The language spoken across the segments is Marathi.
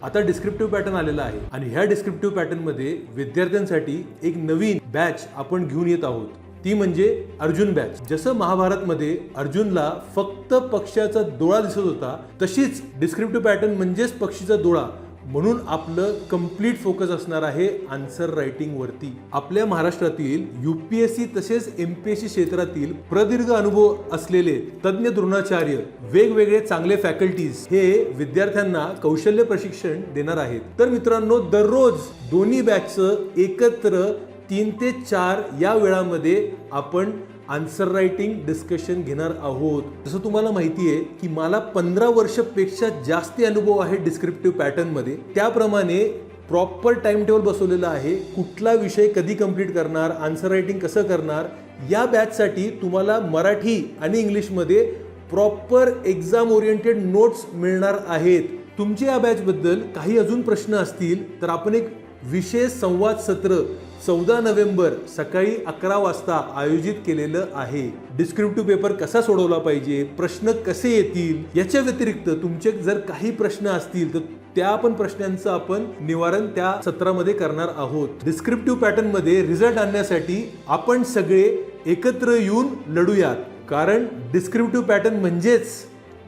आता डिस्क्रिप्टिव्ह पॅटर्न आलेला आहे आणि ह्या डिस्क्रिप्टिव्ह पॅटर्न मध्ये विद्यार्थ्यांसाठी एक नवीन बॅच आपण घेऊन येत आहोत, ती म्हणजे अर्जुन बॅच। जसं महाभारतमध्ये अर्जुनला फक्त पक्षाचा डोळा दिसत होता, तशीच डिस्क्रिप्टिव्ह पॅटर्न म्हणजेच पक्षीचा डोळा, म्हणून आपलं कंप्लीट फोकस असणार आहे आन्सर रायटिंग वरती। आपल्या महाराष्ट्रातील यूपीएससी तसेच एमपीएससी क्षेत्रातील प्रदीर्घ अनुभव असलेले तज्ञ द्रोणाचार्य, वेगवेगळे चांगले फॅकल्टीज हे विद्यार्थ्यांना कौशल्य प्रशिक्षण देणार आहेत। तर मित्रांनो, दररोज दोन्ही बॅचचं एकत्र 3 ते 4 या वेळामध्ये आपण आन्सर रायटिंग डिस्कशन घेणार आहोत। जसं तुम्हाला माहिती आहे की मला 15 वर्षापेक्षा जास्त अनुभव आहे डिस्क्रिप्टिव्ह पॅटर्न मध्ये, त्याप्रमाणे प्रॉपर टाइम टेबल बसवलेला आहे। कुठला विषय कधी कंप्लीट करणार, आन्सर रायटिंग कसं करणार, या बॅचसाठी तुम्हाला मराठी आणि इंग्लिशमध्ये प्रॉपर एक्झाम ओरिएंटेड नोट्स मिळणार आहेत। तुमचे या बॅच बद्दल काही अजून प्रश्न असतील तर आपण एक विशेष संवाद सत्र 14 नोव्हेंबर सकाळी 11 वाजता आयोजित केलेलं आहे। डिस्क्रिप्टिव्ह पेपर कसा सोडवला पाहिजे, प्रश्न कसे येतील, याच्या व्यतिरिक्त तुमचे जर काही प्रश्न असतील तर त्या पण प्रश्नांचं आपण निवारण त्या सत्रामध्ये करणार आहोत। डिस्क्रिप्टिव्ह पॅटर्न मध्ये रिझल्ट आणण्यासाठी आपण सगळे एकत्र येऊन लढूयात, कारण डिस्क्रिप्टिव्ह पॅटर्न म्हणजेच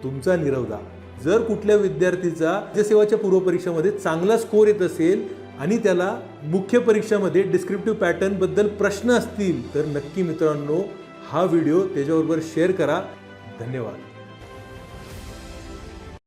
तुमचा निरवदा। जर कुठल्या विद्यार्थीचा राज्यसेवाच्या पूर्वपरीक्षेमध्ये चांगला स्कोर येत असेल आणि त्याला मुख्य परीक्षेमध्ये डिस्क्रिप्टिव्ह पॅटर्न बद्दल प्रश्न असतील तर नक्की मित्रांनो हा व्हिडिओ त्याच्याबरोबर शेअर करा। धन्यवाद।